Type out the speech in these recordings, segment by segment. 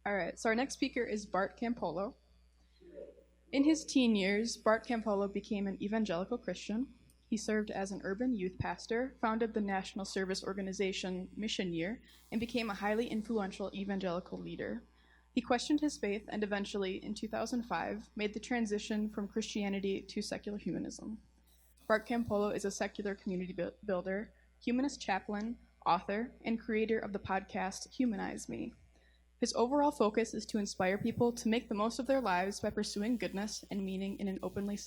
All right, so our next speaker is Bart Campolo. In his teen years, Bart Campolo became an evangelical Christian. He served as an urban youth pastor, founded the national service organization Mission Year, and became a highly influential evangelical leader. He questioned his faith and eventually, in 2005, made the transition from Christianity to secular humanism. Bart Campolo is a secular community builder, humanist chaplain, author, and creator of the podcast Humanize Me. His overall focus is to inspire people to make the most of their lives by pursuing goodness and meaning in an openly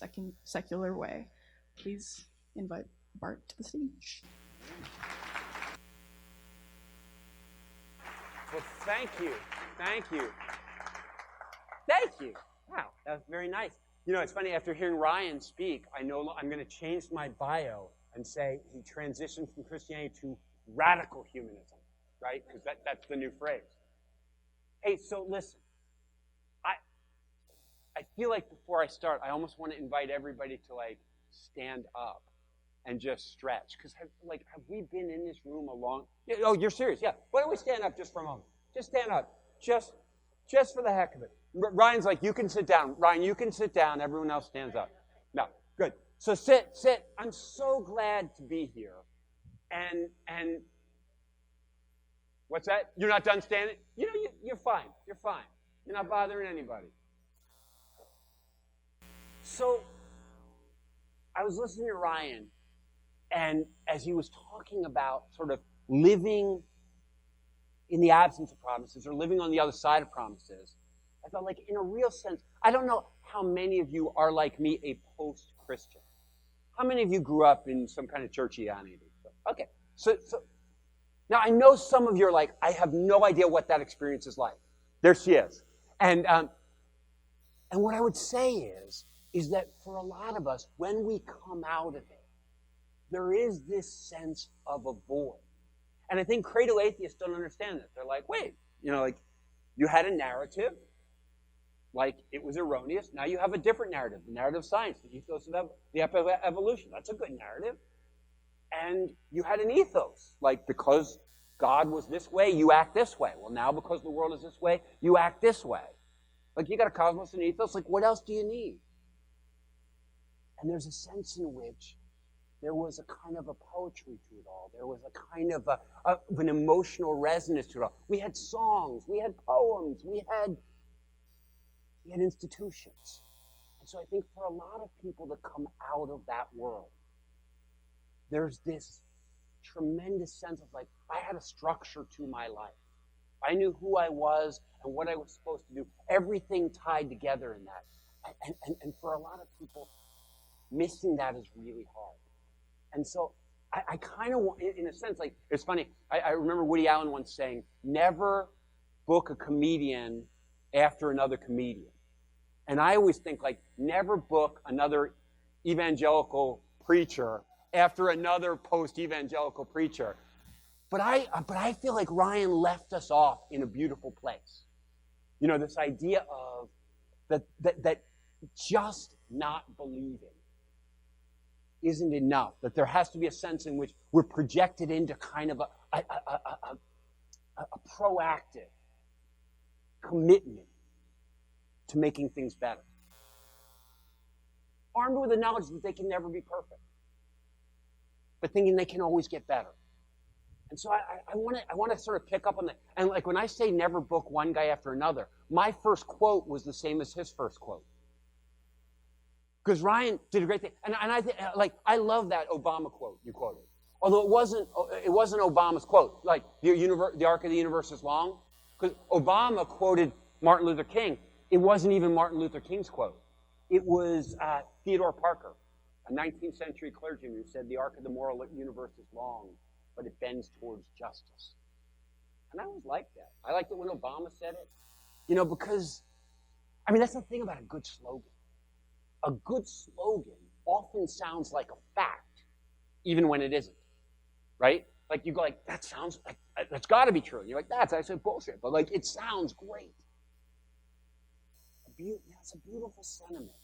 secular way. Please invite Bart to the stage. Well, thank you. Thank you. Thank you. Wow, that was very nice. You know, it's funny, after hearing Ryan speak, I'm going to change my bio and say he transitioned from Christianity to radical humanism, right? Because that's the new phrase. Hey, so listen, I feel like before I start, I almost want to invite everybody to, like, stand up and just stretch. Because, have we been in this room a long... Yeah, oh, you're serious? Yeah. Why don't we stand up just for a moment? Just stand up. Just for the heck of it. Ryan's like, you can sit down. Ryan, you can sit down. Everyone else stands up. No, good. So sit. I'm so glad to be here. And what's that? You're not done standing? You know, you're fine. You're fine. You're not bothering anybody. So I was listening to Ryan, and as he was talking about sort of living in the absence of promises or living on the other side of promises, I felt like, in a real sense, I don't know how many of you are like me, a post-Christian. How many of you grew up in some kind of churchianity? Okay, so now I know some of you are like, I have no idea what that experience is like. There she is. And what I would say is that for a lot of us, when we come out of it, there is this sense of a void. And I think cradle atheists don't understand that. They're like, wait, you know, like, you had a narrative, like it was erroneous. Now you have a different narrative, the narrative of science, the ethos of the evolution. That's a good narrative. And you had an ethos, like, because God was this way, you act this way. Well, now because the world is this way, you act this way. Like, you got a cosmos and ethos, like, what else do you need? And there's a sense in which there was a kind of a poetry to it all. There was a kind of an emotional resonance to it all. We had songs, we had poems, we had institutions. And so I think for a lot of people that come out of that world, there's this tremendous sense of, like, I had a structure to my life. I knew who I was and what I was supposed to do. Everything tied together in that. And for a lot of people, missing that is really hard. And so I kind of want, in a sense, like, it's funny. I remember Woody Allen once saying, never book a comedian after another comedian. And I always think, like, never book another evangelical preacher after another post-evangelical preacher. But I feel like Ryan left us off in a beautiful place. You know, this idea of that just not believing isn't enough, that there has to be a sense in which we're projected into kind of a proactive commitment to making things better. Armed with the knowledge that they can never be perfect, but thinking they can always get better. And so I want to sort of pick up on that. And, like, when I say never book one guy after another, my first quote was the same as his first quote. Because Ryan did a great thing. And I think, like, I love that Obama quote you quoted. Although it wasn't Obama's quote. Like, the arc of the universe is long. Because Obama quoted Martin Luther King. It wasn't even Martin Luther King's quote. It was Theodore Parker, a 19th century clergyman, who said the arc of the moral universe is long, but it bends towards justice. And I always liked that. I liked it when Obama said it. You know, because, I mean, that's the thing about a good slogan. A good slogan often sounds like a fact, even when it isn't, right? Like, you go like, that sounds like, that's got to be true. And you're like, that's actually bullshit. But, like, it sounds great. It's a beautiful sentiment.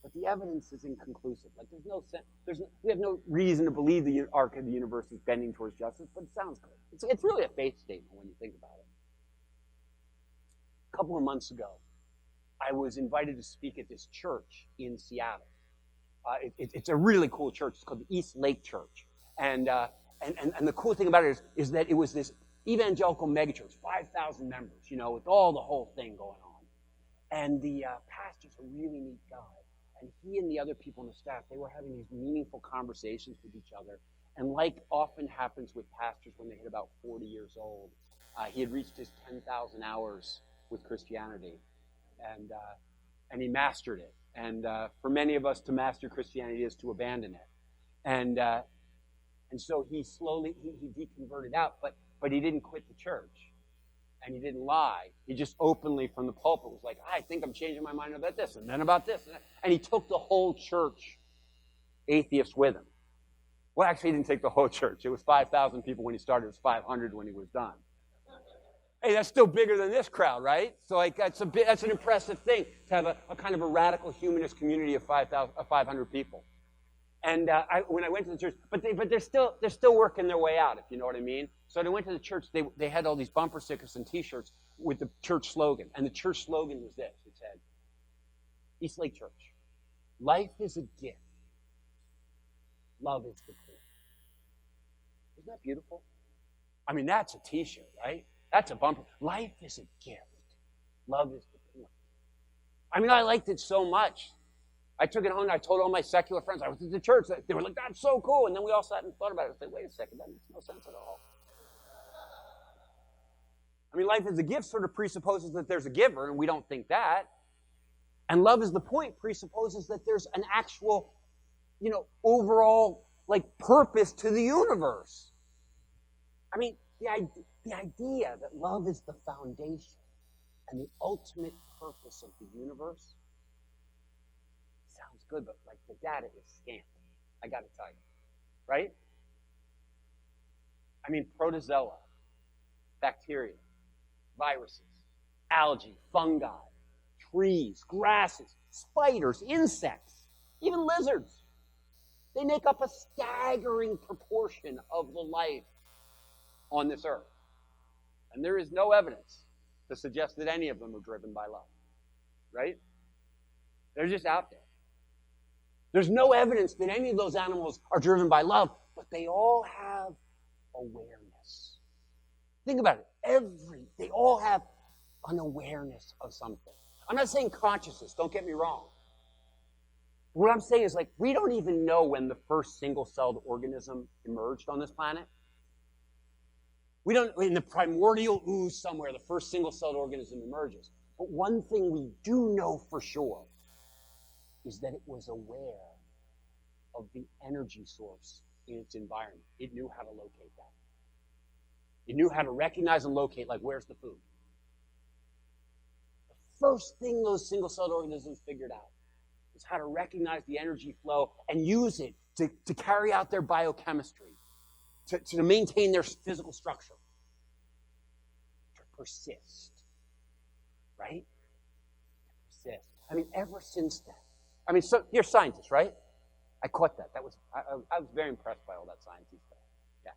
But the evidence is inconclusive. Like, we have no reason to believe the arc of the universe is bending towards justice, but it sounds good. It's really a faith statement when you think about it. couple of months ago, I was invited to speak at this church in Seattle. It's a really cool church. It's called the East Lake Church. And the cool thing about it is that it was this evangelical megachurch, 5,000 members, with all the whole thing going on. And the pastor's a really neat guy. And he and the other people on the staff, they were having these meaningful conversations with each other. And like often happens with pastors when they hit about 40 years old, he had reached his 10,000 hours with Christianity. And he mastered it. And for many of us, to master Christianity is to abandon it. And so he slowly, he deconverted out, but he didn't quit the church. And he didn't lie. He just openly from the pulpit was like, I think I'm changing my mind about this, and then about this. And he took the whole church, atheists, with him. Well, actually, he didn't take the whole church. It was 5,000 people when he started. It was 500 when he was done. Hey, that's still bigger than this crowd, right? So that's an impressive thing to have a kind of a radical humanist community of 500 people. And when I went to the church, but they're still working their way out, if you know what I mean. So when I went to the church, they had all these bumper stickers and T-shirts with the church slogan, and the church slogan was this: it said, East Lake Church, life is a gift, love is the point. Isn't that beautiful? I mean, that's a T-shirt, right? That's a bumper. Life is a gift, love is the point. I mean, I liked it so much. I took it home and I told all my secular friends. I was at the church. They were like, that's so cool. And then we all sat and thought about it. I said, wait a second, that makes no sense at all. I mean, life is a gift sort of presupposes that there's a giver, and we don't think that. And love is the point presupposes that there's an actual, overall, purpose to the universe. I mean, the idea that love is the foundation and the ultimate purpose of the universe sounds good, but the data is scant. I got to tell you, right? I mean, protozoa, bacteria, viruses, algae, fungi, trees, grasses, spiders, insects, even lizards. They make up a staggering proportion of the life on this earth. And there is no evidence to suggest that any of them are driven by love, right? They're just out there. There's no evidence that any of those animals are driven by love, but they all have awareness. Think about it. They all have an awareness of something. I'm not saying consciousness, don't get me wrong. What I'm saying is we don't even know when the first single-celled organism emerged on this planet. We don't, in the primordial ooze somewhere, the first single-celled organism emerges. But one thing we do know for sure is that it was aware of the energy source in its environment. It knew how to locate that. It knew how to recognize and locate, where's the food? The first thing those single-celled organisms figured out is how to recognize the energy flow and use it to carry out their biochemistry, to maintain their physical structure, to persist, right? To persist. I mean, ever since then. So you're scientists, right? I caught that. I was very impressed by all that sciencey stuff. Yeah.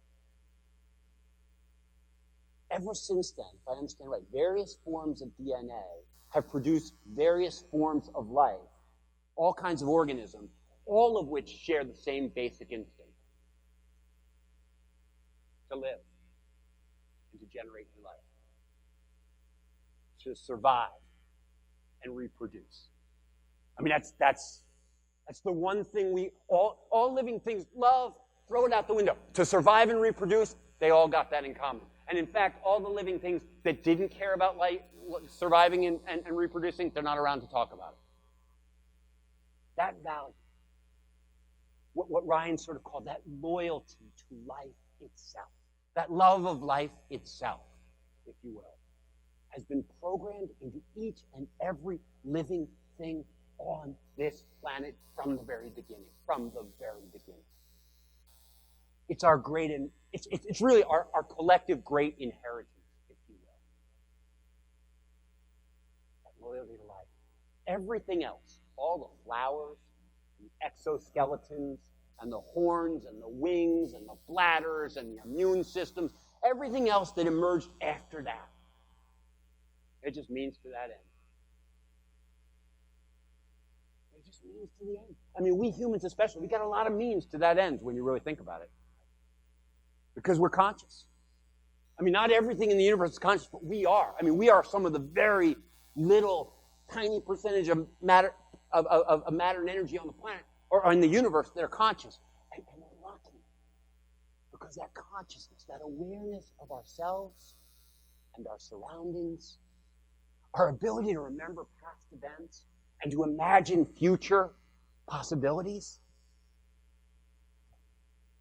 Ever since then, if I understand right, various forms of DNA have produced various forms of life, all kinds of organisms, all of which share the same basic instinct: to live and to generate new life, to survive and reproduce. I mean, that's the one thing we all living things love. Throw it out the window. To survive and reproduce, they all got that in common. And in fact, all the living things that didn't care about life, surviving and reproducing, they're not around to talk about it. That value, what Ryan sort of called that loyalty to life itself, that love of life itself, if you will, has been programmed into each and every living thing on this planet from the very beginning. It's our great, it's really our collective great inheritance, if you will. That loyalty to life. Everything else, all the flowers, the exoskeletons, and the horns, and the wings, and the bladders, and the immune systems, everything else that emerged after that It just means to that end. It just means to the end. I mean, we humans especially, we got a lot of means to that end when you really think about it. Because we're conscious. I mean, not everything in the universe is conscious, but we are. I mean, we are some of the very little, tiny percentage of matter, of matter and energy on the planet, or in the universe, that are conscious. And we're lucky. Because that consciousness, that awareness of ourselves and our surroundings, our ability to remember past events and to imagine future possibilities,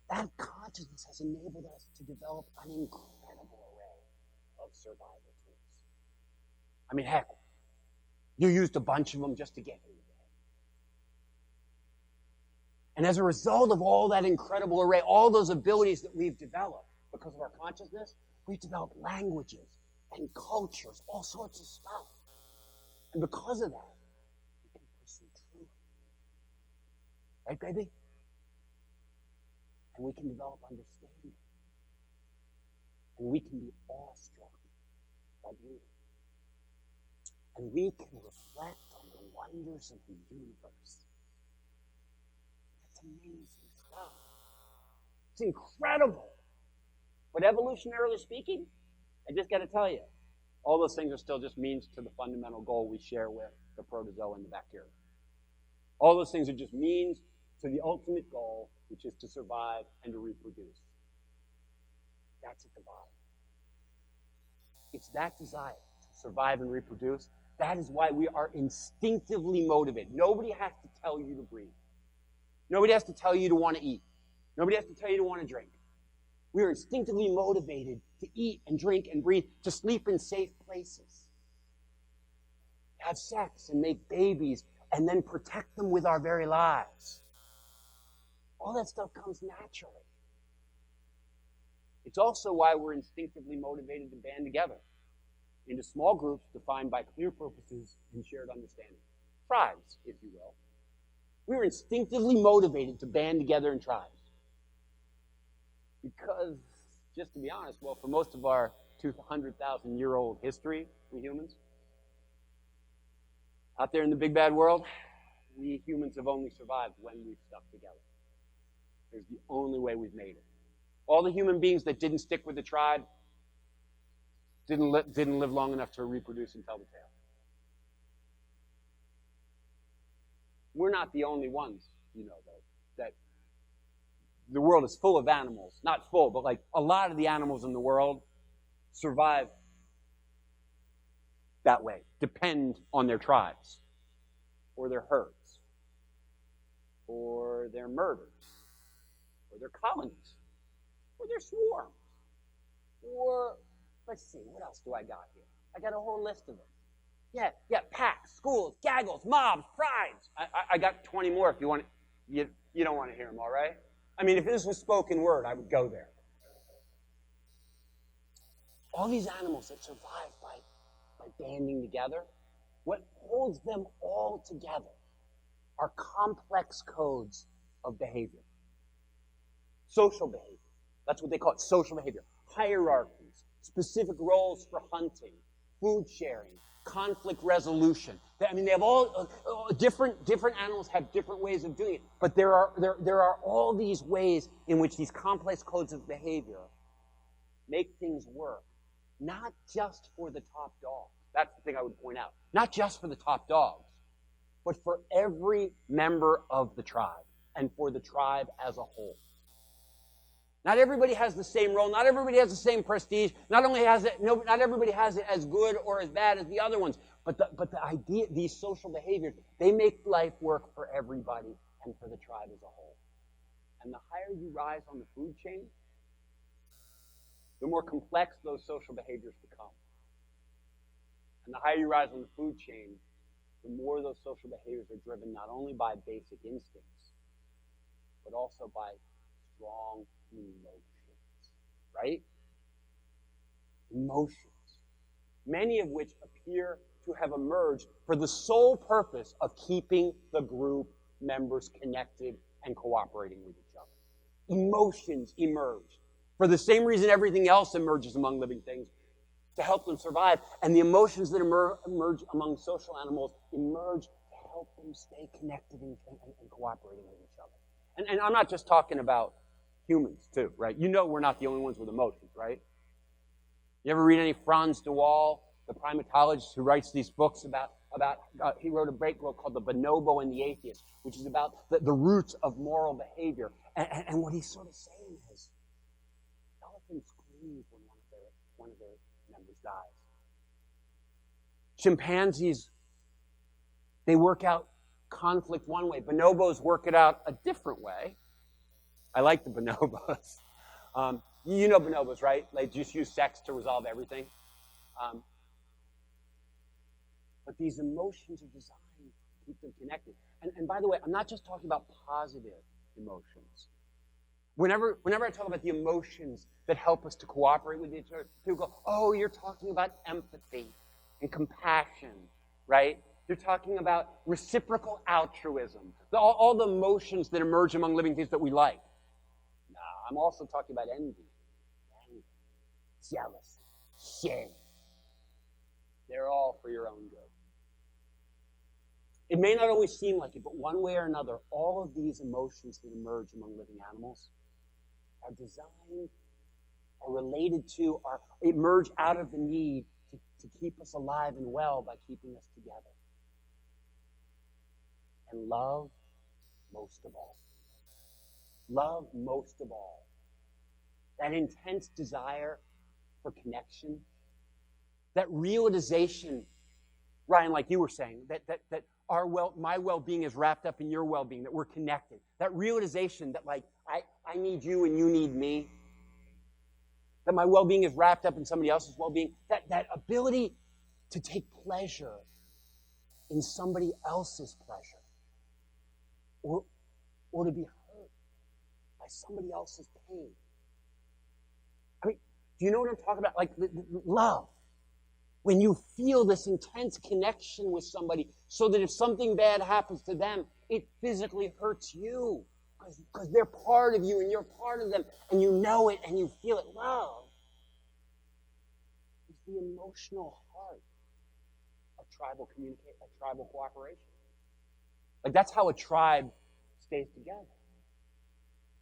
that consciousness has enabled us to develop an incredible array of survival tools. I mean, heck, you used a bunch of them just to get here today. And as a result of all that incredible array, all those abilities that we've developed because of our consciousness, we've developed languages and cultures, all sorts of stuff. And because of that, we can pursue truth. Right, baby? And we can develop understanding. And we can be awestruck by beauty. And we can reflect on the wonders of the universe. That's amazing stuff. It's incredible. But evolutionarily speaking, I just got to tell you, all those things are still just means to the fundamental goal we share with the protozoa and the bacteria. All those things are just means to the ultimate goal, which is to survive and to reproduce. That's at the bottom. It's that desire to survive and reproduce. That is why we are instinctively motivated. Nobody has to tell you to breathe. Nobody has to tell you to want to eat. Nobody has to tell you to want to drink. We are instinctively motivated to eat and drink and breathe, to sleep in safe places, to have sex and make babies, and then protect them with our very lives. All that stuff comes naturally. It's also why we're instinctively motivated to band together into small groups defined by clear purposes and shared understanding. Tribes, if you will. We're instinctively motivated to band together in tribes. Because, just to be honest, well, for most of our 200,000-year-old history, we humans, out there in the big bad world, we humans have only survived when we've stuck together. It's the only way we've made it. All the human beings that didn't stick with the tribe didn't live long enough to reproduce and tell the tale. We're not the only ones, you know, though, that the world is full of animals. Not full, but like a lot of the animals in the world survive that way, depend on their tribes, or their herds, or their murders, or their colonies, or their swarms, or, let's see, what else do I got here? I got a whole list of them. Yeah, packs, schools, gaggles, mobs, prides. I got 20 more if you want. You don't want to hear them, all right? I mean, if this was spoken word, I would go there. All these animals that survive by banding together, what holds them all together are complex codes of behavior. Social behavior. That's what they call it, social behavior. Hierarchies, specific roles for hunting, food sharing, conflict resolution. I mean, they have all different animals have different ways of doing it, but there are all these ways in which these complex codes of behavior make things work, not just for the top dogs. That's the thing I would point out. Not just for the top dogs, but for every member of the tribe and for the tribe as a whole. Not everybody has the same role. Not everybody has the same prestige. Not everybody has it as good or as bad as the other ones. But the idea, these social behaviors, they make life work for everybody and for the tribe as a whole. And the higher you rise on the food chain, the more complex those social behaviors become. And the higher you rise on the food chain, the more those social behaviors are driven not only by basic instincts, but also by strong emotions, right? Emotions, many of which appear to have emerged for the sole purpose of keeping the group members connected and cooperating with each other. Emotions emerge for the same reason everything else emerges among living things, to help them survive. And the emotions that emerge among social animals emerge to help them stay connected and cooperating with each other. And I'm not just talking about humans, too, right? You know we're not the only ones with emotions, right? You ever read any Franz de Waal, the primatologist who writes these books about he wrote a great book called The Bonobo and the Atheist, which is about the roots of moral behavior. And what he's sort of saying is, elephants grieve when one of their members dies. Chimpanzees, they work out conflict one way. Bonobos work it out a different way. I like the bonobos. You know bonobos, right? They just use sex to resolve everything. But these emotions are designed to keep them connected. And by the way, I'm not just talking about positive emotions. Whenever I talk about the emotions that help us to cooperate with each other, people go, oh, you're talking about empathy and compassion, right? You're talking about reciprocal altruism, all the emotions that emerge among living things that we like. No, I'm also talking about envy, anger, jealousy, shame. They're all for your own good. It may not always seem like it, but one way or another, all of these emotions that emerge among living animals are designed, are related to, emerge out of the need to keep us alive and well by keeping us together. And love most of all. Love most of all. That intense desire for connection, that realization, Ryan, like you were saying, that my well-being is wrapped up in your well-being, that we're connected. That realization that, like, I need you and you need me. That my well-being is wrapped up in somebody else's well-being. That ability to take pleasure in somebody else's pleasure. Or to be hurt by somebody else's pain. I mean, do you know what I'm talking about? Like, love. When you feel this intense connection with somebody so that if something bad happens to them, it physically hurts you because they're part of you and you're part of them and you know it and you feel it. Love is the emotional heart of tribal cooperation. Like, that's how a tribe stays together.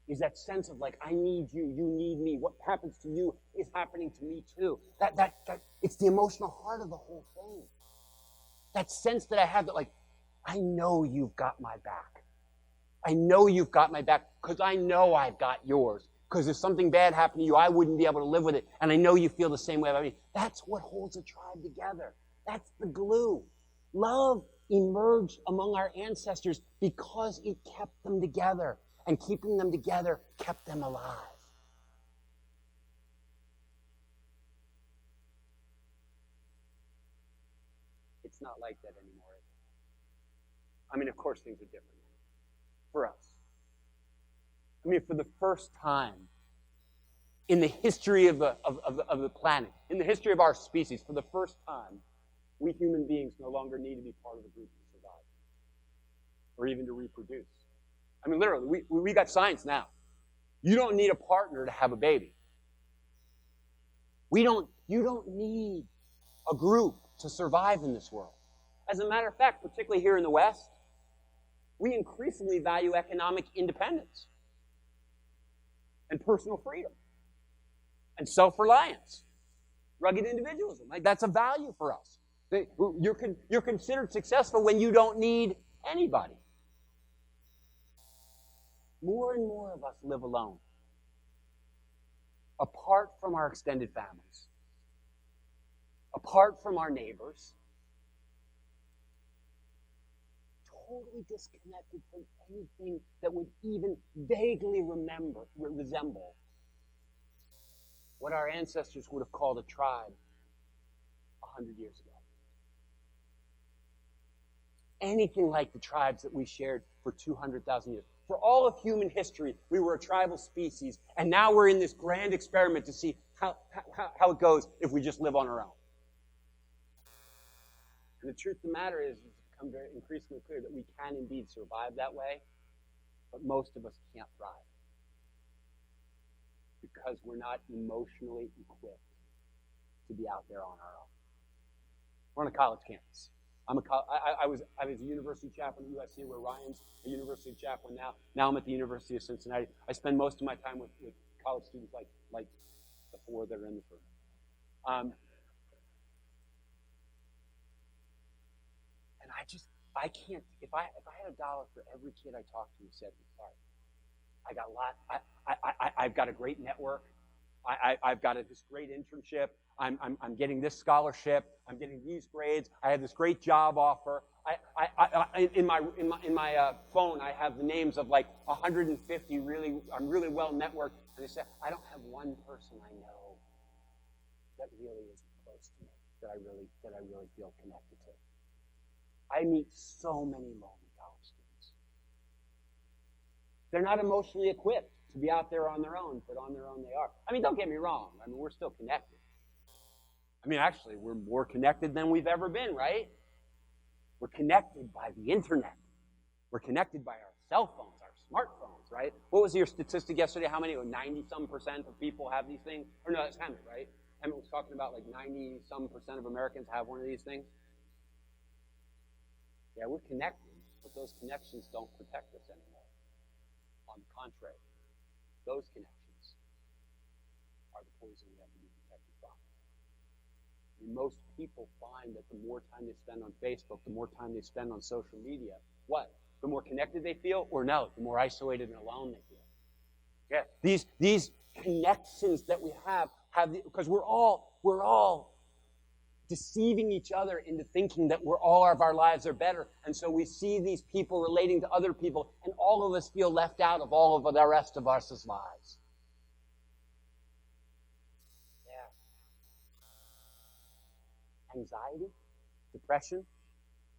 Is that sense of, like, I need you, you need me. What happens to you is happening to me too. That it's the emotional heart of the whole thing. That sense that I have that, like, I know you've got my back. I know you've got my back because I know I've got yours. Because if something bad happened to you, I wouldn't be able to live with it. And I know you feel the same way about me. That's what holds a tribe together. That's the glue. Love emerged among our ancestors because it kept them together. And keeping them together kept them alive. It's not like that anymore, is it? I mean, of course things are different for us. I mean, for the first time in the history of the planet, in the history of our species, for the first time, we human beings no longer need to be part of a group to survive or even to reproduce. I mean, literally, we got science now. You don't need a partner to have a baby. You don't need a group to survive in this world. As a matter of fact, particularly here in the West, we increasingly value economic independence and personal freedom and self-reliance, rugged individualism. Like, that's a value for us. You're considered successful when you don't need anybody. More and more of us live alone, apart from our extended families, apart from our neighbors, totally disconnected from anything that would even vaguely resemble what our ancestors would have called a tribe 100 years ago. Anything like the tribes that we shared for 200,000 years. For all of human history, we were a tribal species, and now we're in this grand experiment to see how it goes if we just live on our own. And the truth of the matter is, it's become very increasingly clear that we can indeed survive that way, but most of us can't thrive because we're not emotionally equipped to be out there on our own. We're on a college campus. I was a university chaplain at USC, where Ryan's a university chaplain now. Now I'm at the University of Cincinnati. I spend most of my time with college students like the four that are in this room. And I can't, if I had $1 for every kid I talked to who said, sorry, I got a lot, I've got a great network, I've got this great internship, I'm getting this scholarship, I'm getting these grades, I have this great job offer. In my phone, I have the names of like 150 I'm really well networked, and they say, I don't have one person I know that really is close to me, that I really feel connected to. I meet so many lonely college students. They're not emotionally equipped to be out there on their own, but on their own they are. I mean, don't get me wrong. I mean, we're still connected. I mean, actually, we're more connected than we've ever been, right? We're connected by the internet. We're connected by our cell phones, our smartphones, right? What was your statistic yesterday? How many? 90-some% of people have these things? Or no, that's Hammett, right? Hammett was talking about like 90-some% of Americans have one of these things. Yeah, we're connected, but those connections don't protect us anymore. On the contrary, those connections are the poison we have to be protected from. I mean, most people find that the more time they spend on Facebook, the more time they spend on social media, what? The more connected they feel, or no, the more isolated and alone they feel. Yeah, these connections that we have because we're all deceiving each other into thinking that all of our lives are better. And so we see these people relating to other people, and all of us feel left out of all of the rest of our lives. Yeah. Anxiety, depression.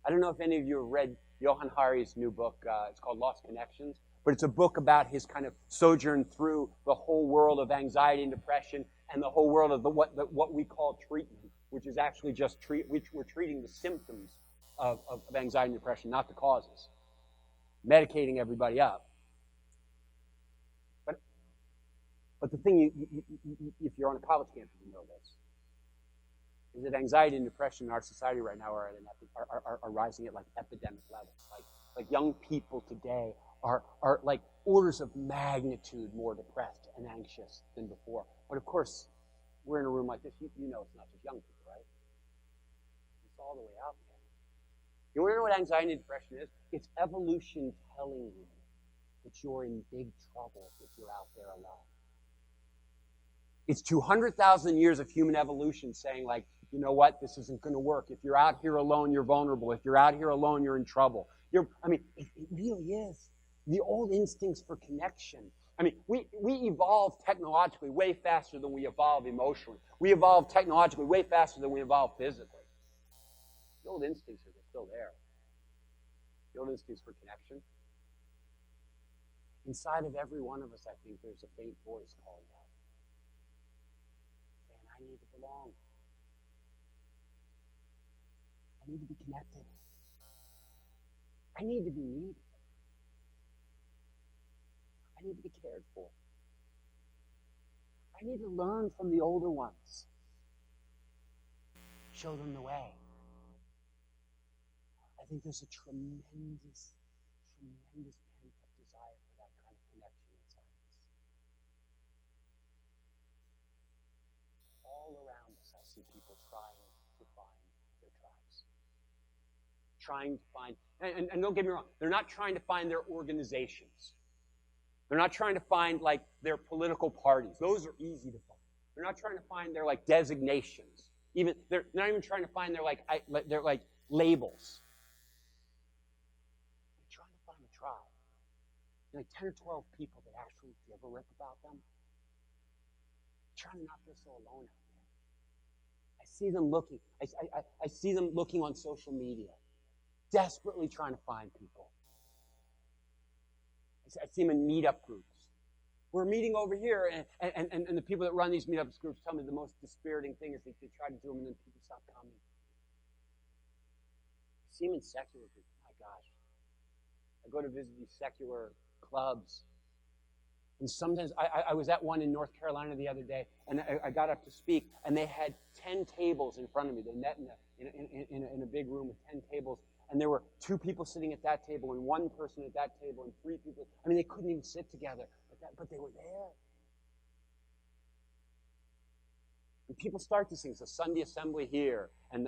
I don't know if any of you have read Johann Hari's new book. It's called Lost Connections. But it's a book about his kind of sojourn through the whole world of anxiety and depression and the whole world of what we call treatment, which is actually just we're treating the symptoms of anxiety and depression, not the causes. Medicating everybody up. But the thing, if you're on a college campus, you know this, is that anxiety and depression in our society right now are rising at like epidemic levels. Like young people today are like orders of magnitude more depressed and anxious than before. But of course, we're in a room like this. You know it's not just young people, right? It's all the way out there. You want to know what anxiety and depression is? It's evolution telling you that you're in big trouble if you're out there alone. It's 200,000 years of human evolution saying, like, you know what? This isn't going to work. If you're out here alone, you're vulnerable. If you're out here alone, you're in trouble. It really is. The old instincts for connection. I mean, we evolve technologically way faster than we evolve emotionally. We evolve technologically way faster than we evolve physically. The old instincts are still there. The old instincts for connection. Inside of every one of us, I think there's a faint voice calling out, saying, I need to belong. I need to be connected. I need to be needed. I need to be cared for. I need to learn from the older ones. Show them the way. I think there's a tremendous pent-up desire for that kind of connection inside us. All around us, I see people trying to find their tribes. Trying to find, and don't get me wrong, they're not trying to find their organizations. They're not trying to find, like, their political parties. Those are easy to find. They're not trying to find their, like, designations. They're not even trying to find their, like, labels. They're trying to find a tribe. Like 10 or 12 people that actually give a rip about them. They're trying to not feel so alone out there. I see them looking. I see them looking on social media, desperately trying to find people. I see them in meetup groups. We're meeting over here, and the people that run these meetup groups tell me the most dispiriting thing is that they try to do them and then people stop coming. I see them in secular groups. My gosh. I go to visit these secular clubs, And sometimes I was at one in North Carolina the other day, and I got up to speak, and they had 10 tables in front of me. They met in a big room with 10 tables, and there were 2 people sitting at that table, and 1 person at that table, and 3 people. I mean, they couldn't even sit together, but they were there. And people start these things, the Sunday assembly here, and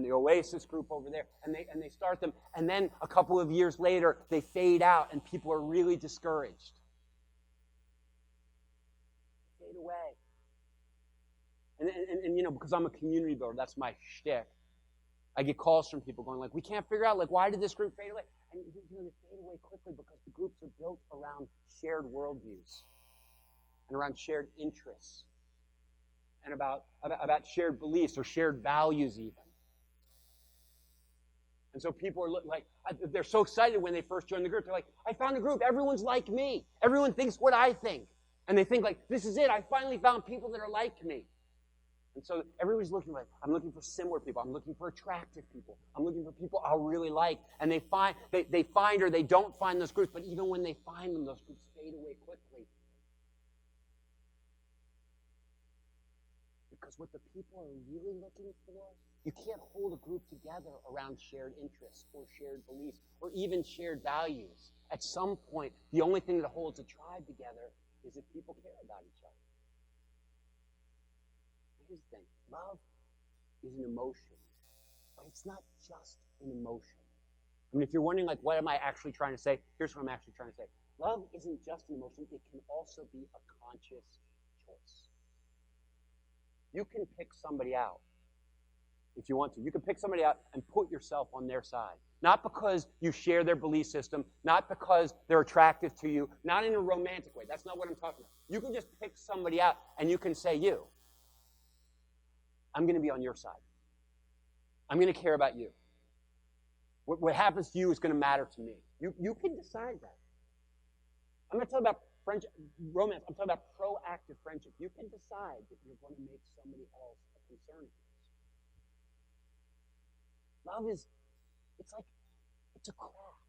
the Oasis group over there, and they start them, and then a couple of years later, they fade out, and people are really discouraged. Fade away. And because I'm a community builder, that's my shtick. I get calls from people going like, we can't figure out, like, why did this group fade away? And they fade away quickly because the groups are built around shared worldviews and around shared interests and about shared beliefs or shared values even. And so people are like, they're so excited when they first join the group. They're like, I found a group. Everyone's like me. Everyone thinks what I think. And they think like, this is it. I finally found people that are like me. And so everybody's looking like, I'm looking for similar people. I'm looking for attractive people. I'm looking for people I'll really like. And they find or they don't find those groups. But even when they find them, those groups fade away quickly. Because what the people are really looking for, you can't hold a group together around shared interests or shared beliefs or even shared values. At some point, the only thing that holds a tribe together is if people care about each other. Here's the thing. Love is an emotion, but it's not just an emotion. I mean, if you're wondering, like, what am I actually trying to say? Here's what I'm actually trying to say. Love isn't just an emotion. It can also be a conscious choice. You can pick somebody out if you want to. You can pick somebody out and put yourself on their side. Not because you share their belief system, not because they're attractive to you, not in a romantic way. That's not what I'm talking about. You can just pick somebody out and you can say, I'm going to be on your side. I'm going to care about you. What happens to you is going to matter to me. You can decide that. I'm not talking about friendship, romance. I'm talking about proactive friendship. You can decide that you're going to make somebody else a concern for you. Love is, it's a craft.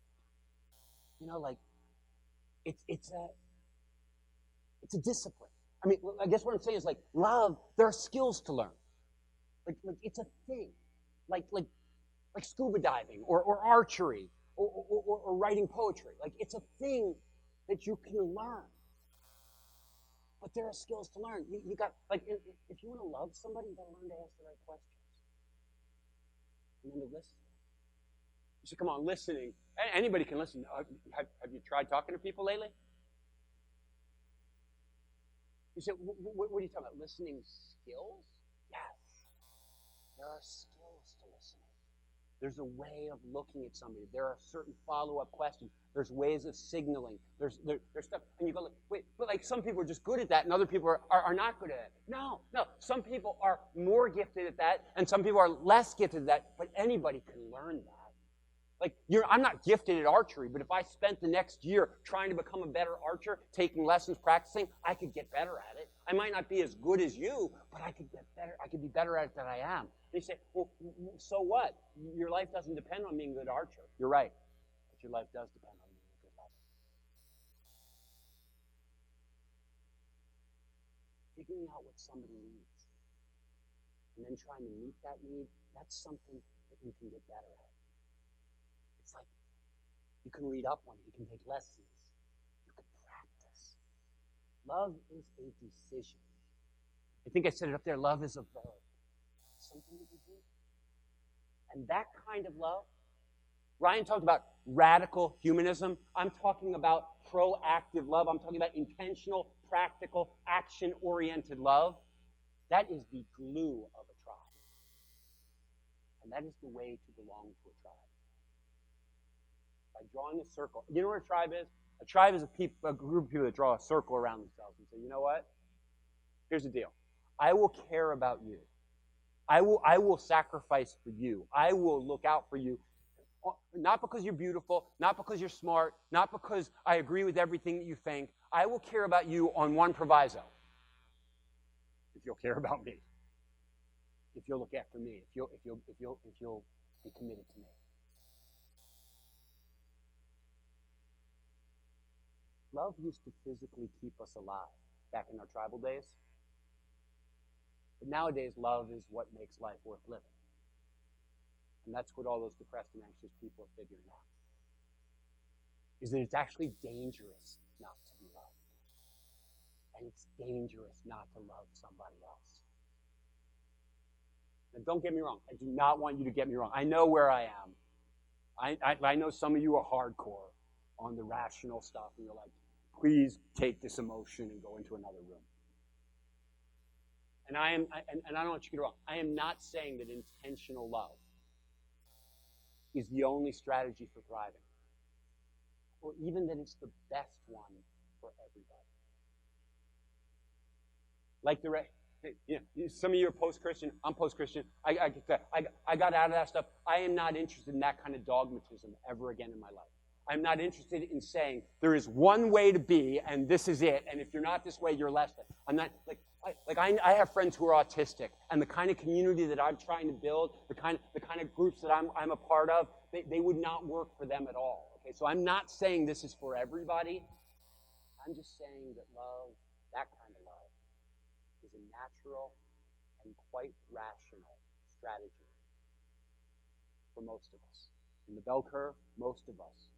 It's a discipline. I mean, I guess what I'm saying is like love, there are skills to learn. Like it's a thing. Like scuba diving or archery or writing poetry. Like it's a thing that you can learn. But there are skills to learn. You got, like, if you want to love somebody, you got to learn to ask the right questions. And then to listen. You say, come on, listening. Anybody can listen. Have you tried talking to people lately? You say, what are you talking about? Listening skills? Yes. There are skills to listening. There's a way of looking at somebody. There are certain follow-up questions. There's ways of signaling. There's stuff. And you go, like, wait, but like some people are just good at that and other people are not good at it. No. Some people are more gifted at that and some people are less gifted at that, but anybody can learn that. Like, I'm not gifted at archery, but if I spent the next year trying to become a better archer, taking lessons, practicing, I could get better at it. I might not be as good as you, but I could get better. I could be better at it than I am. And you say, well, so what? Your life doesn't depend on being a good archer. You're right. But your life does depend on being a good lover. Figuring out what somebody needs and then trying to meet that need, that's something that you can get better at. It's like you can read up on it, you can take lessons, you can practice. Love is a decision. I think I said it up there, love is a verb. Something that you do. And that kind of love, Ryan talked about radical humanism. I'm talking about proactive love. I'm talking about intentional, practical, action-oriented love. That is the glue of a tribe. And that is the way to belong to a tribe. By drawing a circle. You know what a tribe is? A tribe is a group of people that draw a circle around themselves and say, you know what? Here's the deal. I will care about you. I will sacrifice for you. I will look out for you. Not because you're beautiful, not because you're smart, not because I agree with everything that you think. I will care about you on one proviso. If you'll care about me. If you'll look after me. If you'll be committed to me. love used to physically keep us alive back in our tribal days. But nowadays, love is what makes life worth living. And that's what all those depressed and anxious people are figuring out. Is that it's actually dangerous not to be loved. And it's dangerous not to love somebody else. And don't get me wrong. I do not want you to get me wrong. I know where I am. I know some of you are hardcore on the rational stuff, and you're like, please take this emotion and go into another room. And I don't want you to get it wrong. I am not saying that intentional love is the only strategy for thriving, or even that it's the best one for everybody. Like some of you are post-Christian. I'm post-Christian. I got out of that stuff. I am not interested in that kind of dogmatism ever again in my life. I'm not interested in saying there is one way to be and this is it, and if you're not this way, you're less than. I'm not I have friends who are autistic, and the kind of community that I'm trying to build, the kind of groups that I'm a part of, they would not work for them at all. Okay, so I'm not saying this is for everybody. I'm just saying that love, that kind of love, is a natural and quite rational strategy for most of us. In the bell curve, most of us.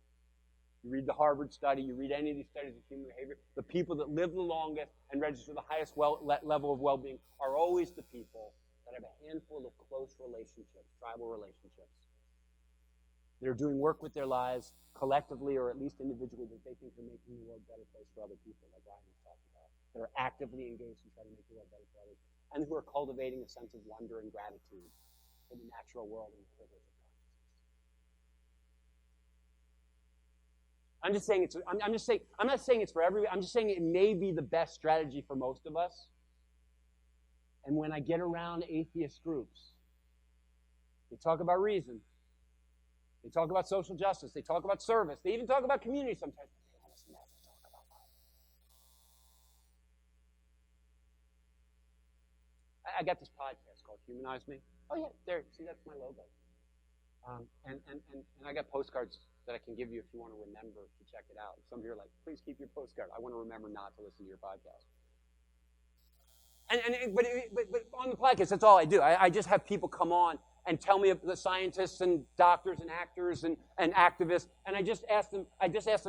You read the Harvard study, you read any of these studies of human behavior, the people that live the longest and register the highest level of well-being are always the people that have a handful of close relationships, tribal relationships. They're doing work with their lives collectively or at least individually that they think are making the world a better place for other people, like Ryan was talking about. That are actively engaged in trying to make the world better for others, and who are cultivating a sense of wonder and gratitude for the natural world and the privilege of consciousness. I'm just saying I'm not saying it's for everybody. I'm just saying it may be the best strategy for most of us. And when I get around atheist groups, they talk about reason. They talk about social justice. They talk about service. They even talk about community sometimes. They almost never talk about love. I got this podcast called Humanize Me. Oh yeah, there. See, that's my logo. And I got postcards that I can give you if you want to remember to check it out. Some of you are like, please keep your postcard. I want to remember not to listen to your podcast. But on the podcast, that's all I do. I just have people come on and tell me the scientists and doctors and actors and activists, and I just ask them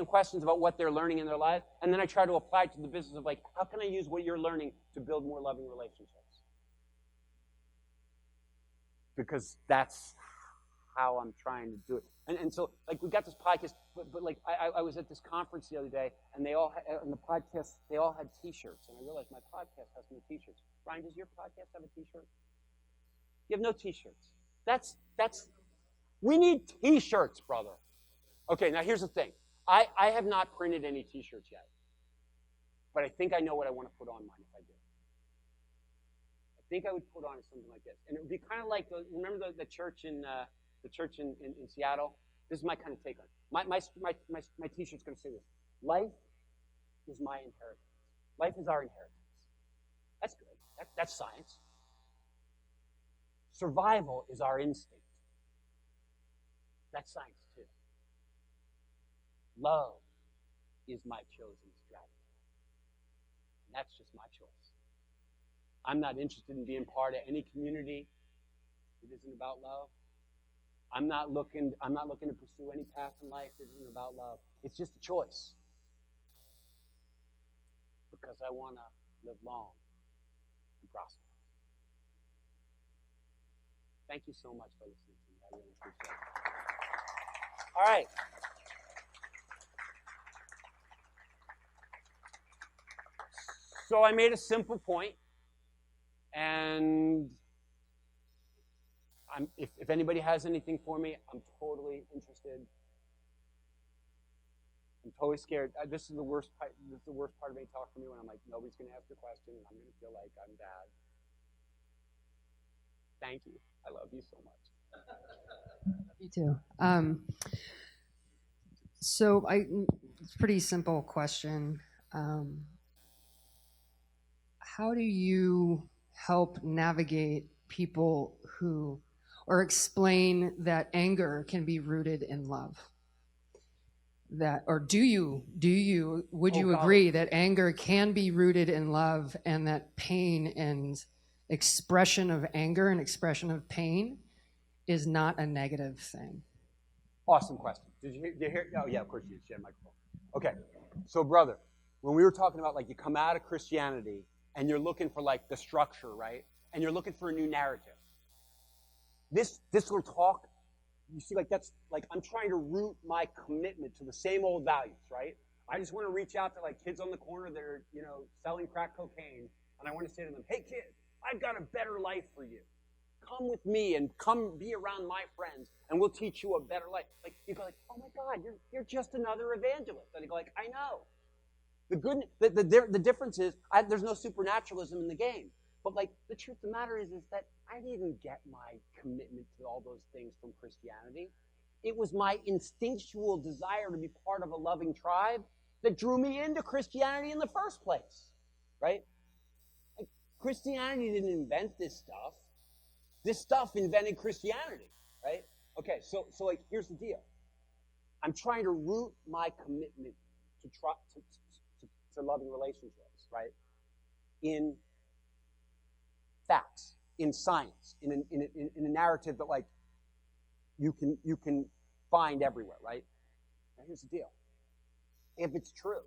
questions about what they're learning in their lives, and then I try to apply it to the business of like, how can I use what you're learning to build more loving relationships? Because that's how I'm trying to do it. And so, like, we got this podcast, but like, I was at this conference the other day, and they all had, on the podcast, they all had T-shirts, and I realized my podcast has no T-shirts. Ryan, does your podcast have a T-shirt? You have no T-shirts. We need T-shirts, brother. Okay, now here's the thing. I have not printed any T-shirts yet, but I think I know what I want to put on mine if I do. I think I would put on something like this, and it would be kind of like remember the church in Seattle. This is my kind of take on it. My T-shirt's going to say this: life is my inheritance. Life is our inheritance. That's good. That's science. Survival is our instinct. That's science too. Love is my chosen strategy. And that's just my choice. I'm not interested in being part of any community that isn't about love. I'm not looking to pursue any path in life that isn't about love. It's just a choice. Because I want to live long and prosper. Thank you so much for listening to me. I really appreciate it. All right. So I made a simple point, and if anybody has anything for me, I'm totally interested. I'm totally scared. This is the worst part. This is the worst part of any talk for me when I'm like, nobody's going to ask a question, and I'm going to feel like I'm bad. Thank you. I love you so much. You too. So it's a pretty simple question. How do you help navigate people or explain that anger can be rooted in love? that, or would you agree that anger can be rooted in love, and that pain and expression of anger and expression of pain is not a negative thing? Awesome question. Did you hear? Oh, yeah, of course you did. She had a microphone. Okay. So, brother, when we were talking about, like, you come out of Christianity and you're looking for, like, the structure, right? And you're looking for a new narrative. This little talk, you see, like, that's, like, I'm trying to root my commitment to the same old values, right? I just want to reach out to, like, kids on the corner that are, selling crack cocaine, and I want to say to them, hey, kid, I've got a better life for you. Come with me and come be around my friends, and we'll teach you a better life. Like, you go like, oh my God, you're just another evangelist. And you go like, I know. The difference is there's no supernaturalism in the game. But, like, the truth of the matter is that I didn't get my commitment to all those things from Christianity. It was my instinctual desire to be part of a loving tribe that drew me into Christianity in the first place, right? Like, Christianity didn't invent this stuff. This stuff invented Christianity, right? Okay, so like, here's the deal. I'm trying to root my commitment to loving relationships, right, in facts, in science, in a narrative that, like, you can find everywhere, right? Now, here's the deal. If it's true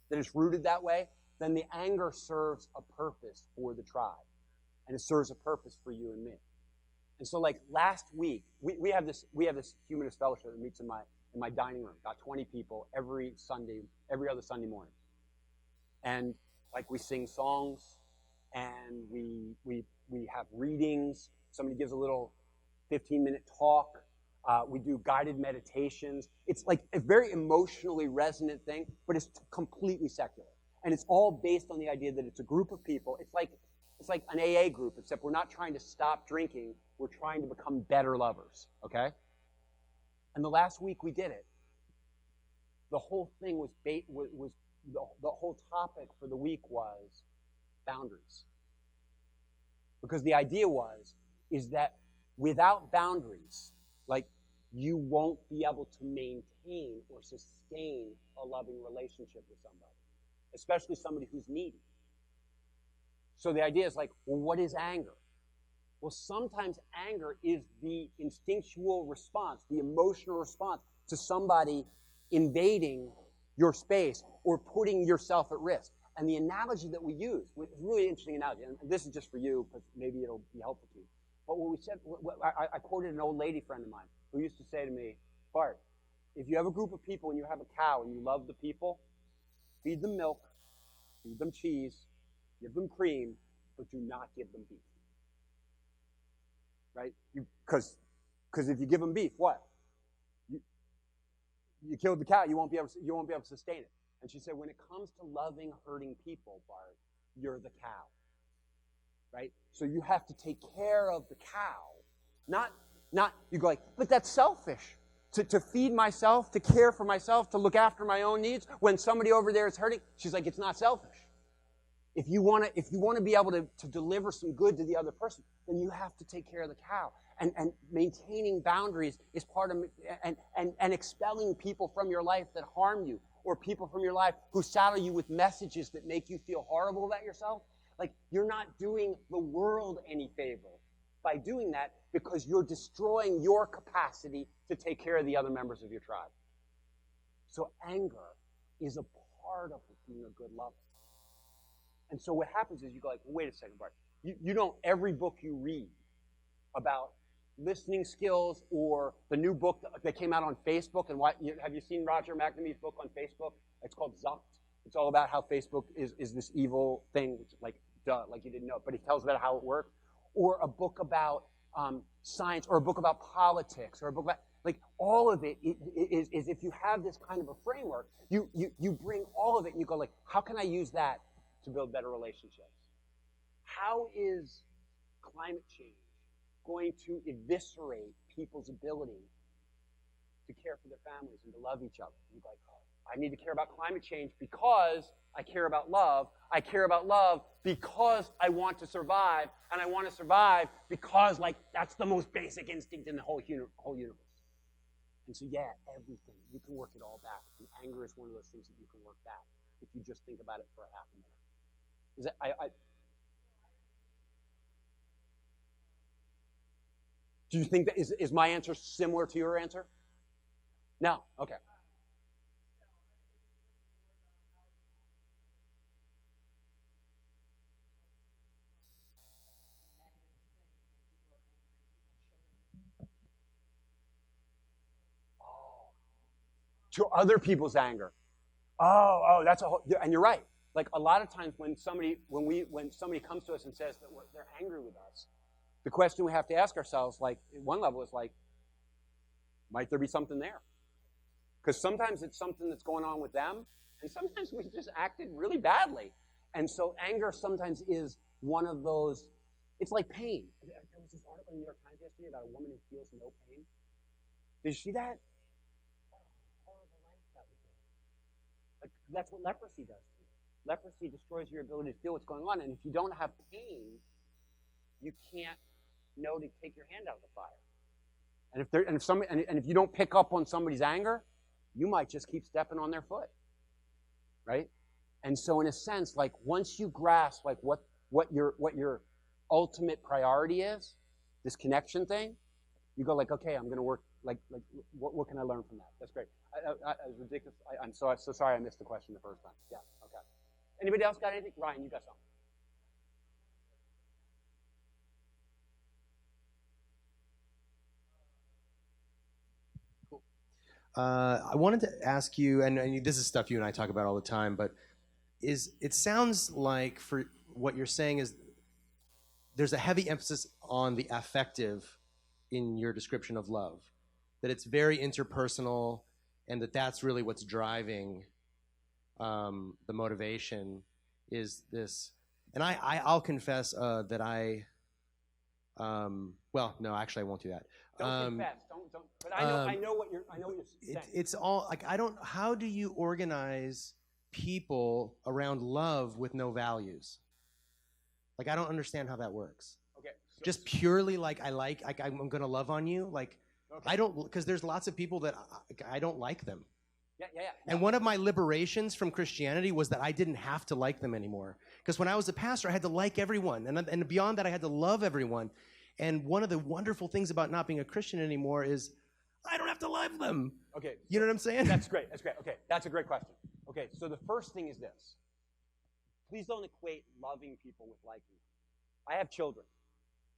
that it's rooted that way, then the anger serves a purpose for the tribe, and it serves a purpose for you and me. And so, like, last week, we have this Humanist fellowship that meets in my dining room, about 20 people every other Sunday morning. And, like, we sing songs, and we have readings. Somebody gives a little 15-minute talk. We do guided meditations. It's like a very emotionally resonant thing, but it's completely secular. And it's all based on the idea that it's a group of people. It's like an AA group, except we're not trying to stop drinking. We're trying to become better lovers, okay? And the last week we did it. The whole thing was the whole topic for the week was boundaries. Because the idea is that without boundaries, like, you won't be able to maintain or sustain a loving relationship with somebody, especially somebody who's needy. So the idea is like, well, what is anger? Well, sometimes anger is the instinctual response, the emotional response to somebody invading your space or putting yourself at risk. And the analogy that we use, which is a really interesting analogy, and this is just for you, because maybe it'll be helpful to you. But what we said, I quoted an old lady friend of mine who used to say to me, Bart, if you have a group of people and you have a cow and you love the people, feed them milk, feed them cheese, give them cream, but do not give them beef. Right? Because if you give them beef, what? You killed the cow. You won't be able to sustain it. And she said, when it comes to loving hurting people, Bart, you're the cow. Right? So you have to take care of the cow. Not you go like, but that's selfish. To feed myself, to care for myself, to look after my own needs when somebody over there is hurting. She's like, it's not selfish. If you want to be able to deliver some good to the other person, then you have to take care of the cow. And maintaining boundaries is part of, and expelling people from your life that harm you, or people from your life who saddle you with messages that make you feel horrible about yourself. Like, you're not doing the world any favor by doing that, because you're destroying your capacity to take care of the other members of your tribe. So anger is a part of being a good lover. And so what happens is you go like, well, wait a second, Bart. You don't, every book you read about listening skills or the new book that came out on Facebook, and have you seen Roger McNamee's book on Facebook? It's called Zucked. It's all about how Facebook is this evil thing, like, duh, like you didn't know, but he tells about how it works. Or a book about science, or a book about politics, or a book about, like, all of it is if you have this kind of a framework, you bring all of it and you go like, how can I use that to build better relationships? How is climate change going to eviscerate people's ability to care for their families and to love each other? You go like, oh, I need to care about climate change because I care about love. I care about love because I want to survive, and I want to survive because, like, that's the most basic instinct in the whole universe. And so, yeah, everything. You can work it all back. And anger is one of those things that you can work back if you just think about it for a half a minute. Is that, do you think that is my answer similar to your answer? No? Okay. To other people's anger. Oh, that's a whole, and you're right. Like a lot of times when somebody comes to us and says that they're angry with us, the question we have to ask ourselves, like at one level, is like, might there be something there? Because sometimes it's something that's going on with them, and sometimes we just acted really badly. And so anger sometimes is one of those, it's like pain. There was this article in the New York Times yesterday about a woman who feels no pain. Did you see that? What a horrible life that would be. Like, that's what leprosy does to you. Leprosy destroys your ability to feel what's going on, and if you don't have pain, you can't know to take your hand out of the fire. And if you don't pick up on somebody's anger, you might just keep stepping on their foot, right? And so, in a sense, like once you grasp like what your ultimate priority is, this connection thing, you go like, okay, I'm going to work. Like what can I learn from that? That's great. It's ridiculous. I'm so sorry I missed the question the first time. Yeah. Okay. Anybody else got anything? Ryan, you got something. I wanted to ask you, and this is stuff you and I talk about all the time, but it sounds like for what you're saying is there's a heavy emphasis on the affective in your description of love, that it's very interpersonal, and that's really what's driving the motivation is this. And I'll confess that well, no, actually I won't do that. Don't confess. Don't. But I know what you're saying. It's all like how do you organize people around love with no values? Like I don't understand how that works. Okay. So, just purely like I'm gonna love on you. Like okay. I don't, because there's lots of people that I don't like them. Yeah. And one of my liberations from Christianity was that I didn't have to like them anymore. Because when I was a pastor, I had to like everyone, and beyond that, I had to love everyone. And one of the wonderful things about not being a Christian anymore is I don't have to love them. Okay. You know what I'm saying? That's great. Okay, that's a great question. Okay, so the first thing is this. Please don't equate loving people with liking them. I have children.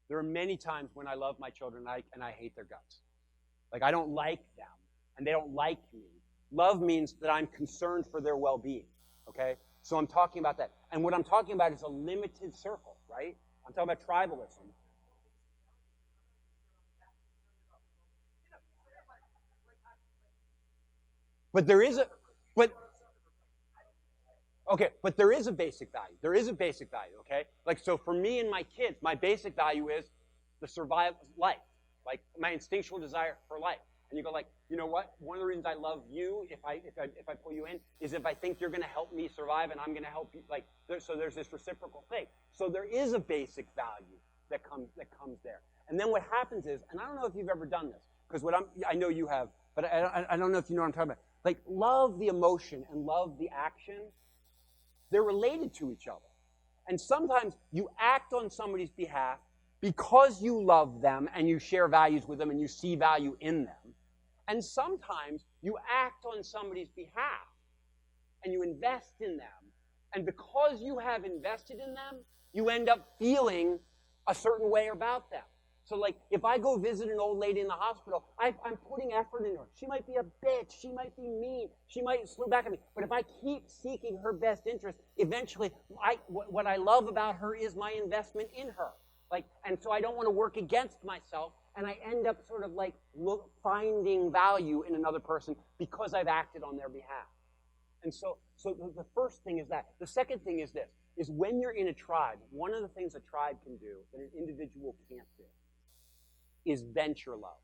There are many times when I love my children and I hate their guts. Like I don't like them, and they don't like me. Love means that I'm concerned for their well-being, okay? So I'm talking about that. And what I'm talking about is a limited circle, right? I'm talking about tribalism. But there is a basic value. There is a basic value, okay? Like, so for me and my kids, my basic value is the survival of life, like my instinctual desire for life. And you go like, you know what? One of the reasons I love you, if I pull you in, is if I think you're going to help me survive and I'm going to help you. Like, so there's this reciprocal thing. So there is a basic value that comes there. And then what happens is, and I don't know if you've ever done this, because I know you have, but I don't know if you know what I'm talking about. Like, love the emotion and love the action, they're related to each other. And sometimes you act on somebody's behalf because you love them and you share values with them and you see value in them. And sometimes you act on somebody's behalf and you invest in them. And because you have invested in them, you end up feeling a certain way about them. So, like, if I go visit an old lady in the hospital, I'm putting effort in her. She might be a bitch. She might be mean. She might slip back at me. But if I keep seeking her best interest, eventually, what I love about her is my investment in her. Like, and so I don't want to work against myself, and I end up sort of like finding value in another person because I've acted on their behalf. And so the first thing is that. The second thing is this, is when you're in a tribe, one of the things a tribe can do that an individual can't do is venture love.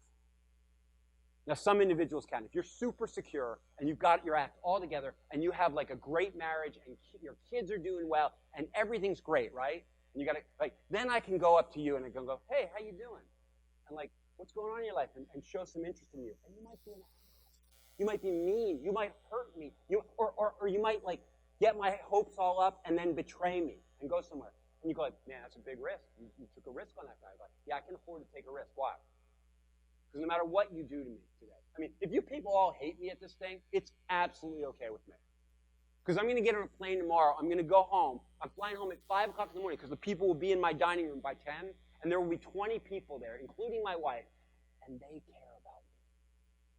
Now, some individuals can. If you're super secure and you've got your act all together and you have like a great marriage and your kids are doing well and everything's great, right? And you got to, like, then I can go up to you and I can go, hey, how you doing? And like, what's going on in your life and show some interest in you. And you might be an ass. You might be mean. You might hurt me. Or you might like get my hopes all up and then betray me and go somewhere. And you go like, man, that's a big risk. You took a risk on that guy. Like, yeah, I can afford to take a risk. Why? Because no matter what you do to me today, I mean, if you people all hate me at this thing, it's absolutely okay with me. Because I'm going to get on a plane tomorrow. I'm going to go home. I'm flying home at 5 o'clock in the morning because the people will be in my dining room by 10, and there will be 20 people there, including my wife, and they care about me.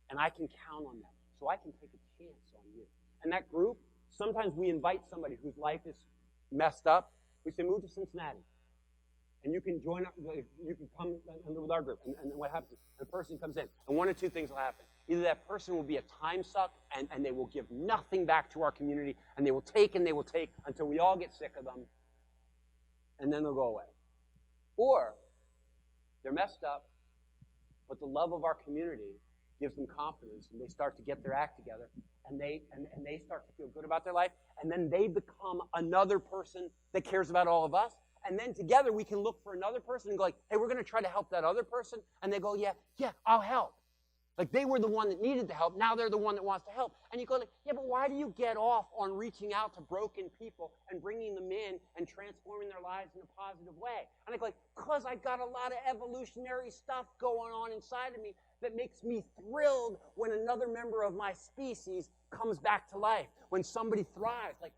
And I can count on them. So I can take a chance on you. And that group, sometimes we invite somebody whose life is messed up. We say, move to Cincinnati. And you can join up, you can come and live with our group. And what happens is the person comes in, and one of two things will happen. Either that person will be a time suck, and they will give nothing back to our community, and they will take until we all get sick of them, and then they'll go away. Or they're messed up, but the love of our community gives them confidence, and they start to get their act together, and they start to feel good about their life, and then they become another person that cares about all of us. And then together we can look for another person and go like, hey, we're going to try to help that other person. And they go, yeah, I'll help. Like they were the one that needed the help. Now they're the one that wants to help. And you go like, yeah, but why do you get off on reaching out to broken people and bringing them in and transforming their lives in a positive way? And I go like, because I got a lot of evolutionary stuff going on inside of me that makes me thrilled when another member of my species comes back to life, when somebody thrives. Like,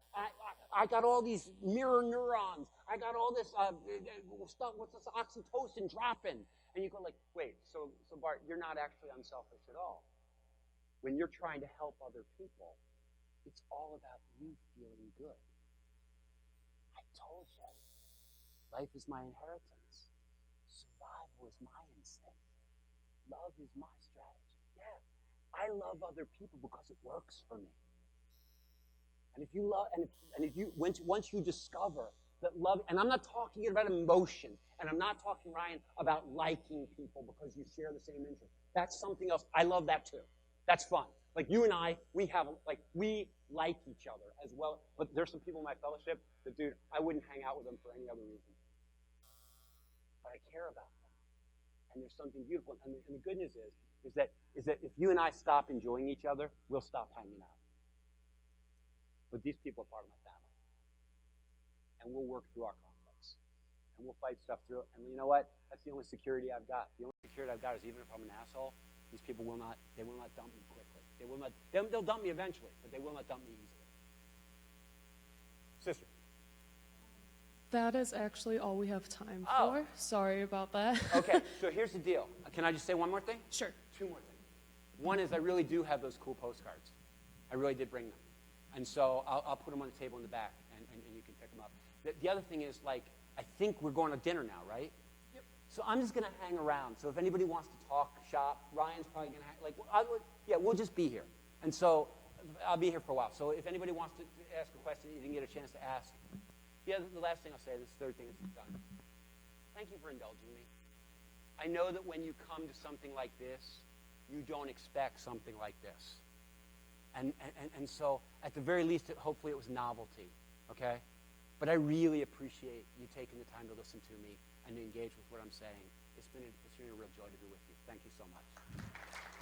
I got all these mirror neurons. I got all this stuff, what's this oxytocin dropping? And you go like, wait, so Bart, you're not actually unselfish at all. When you're trying to help other people, it's all about you feeling good. I told you, life is my inheritance. Survival is my instinct. Love is my strategy. Yeah, I love other people because it works for me. And if you love, and if you once you discover that love, and I'm not talking about emotion, and I'm not talking, Ryan, about liking people because you share the same interest. That's something else. I love that too. That's fun. Like you and I, we like each other as well. But there's some people in my fellowship that, dude, I wouldn't hang out with them for any other reason. But I care about them. And there's something beautiful. And the good news is that if you and I stop enjoying each other, we'll stop hanging out. But these people are part of my family. And we'll work through our conflicts. And we'll fight stuff through it. And you know what? That's the only security I've got. The only security I've got is even if I'm an asshole, these people will not dump me quickly. They'll dump me eventually, but they will not dump me easily. Sister. That is actually all we have time for. Sorry about that. Okay, so here's the deal. Can I just say one more thing? Sure. Two more things. One is I really do have those cool postcards. I really did bring them. And so I'll put them on the table in the back, and you can pick them up. The other thing is, like, I think we're going to dinner now, right? Yep. So I'm just going to hang around. So if anybody wants to talk shop, Ryan's probably going to hang. Like, we'll just be here. And so I'll be here for a while. So if anybody wants to ask a question that you didn't get a chance to ask. Yeah, the last thing I'll say, this third thing is done. Thank you for indulging me. I know that when you come to something like this, you don't expect something like this. And so, at the very least, hopefully it was novelty, okay? But I really appreciate you taking the time to listen to me and to engage with what I'm saying. It's been a real joy to be with you. Thank you so much.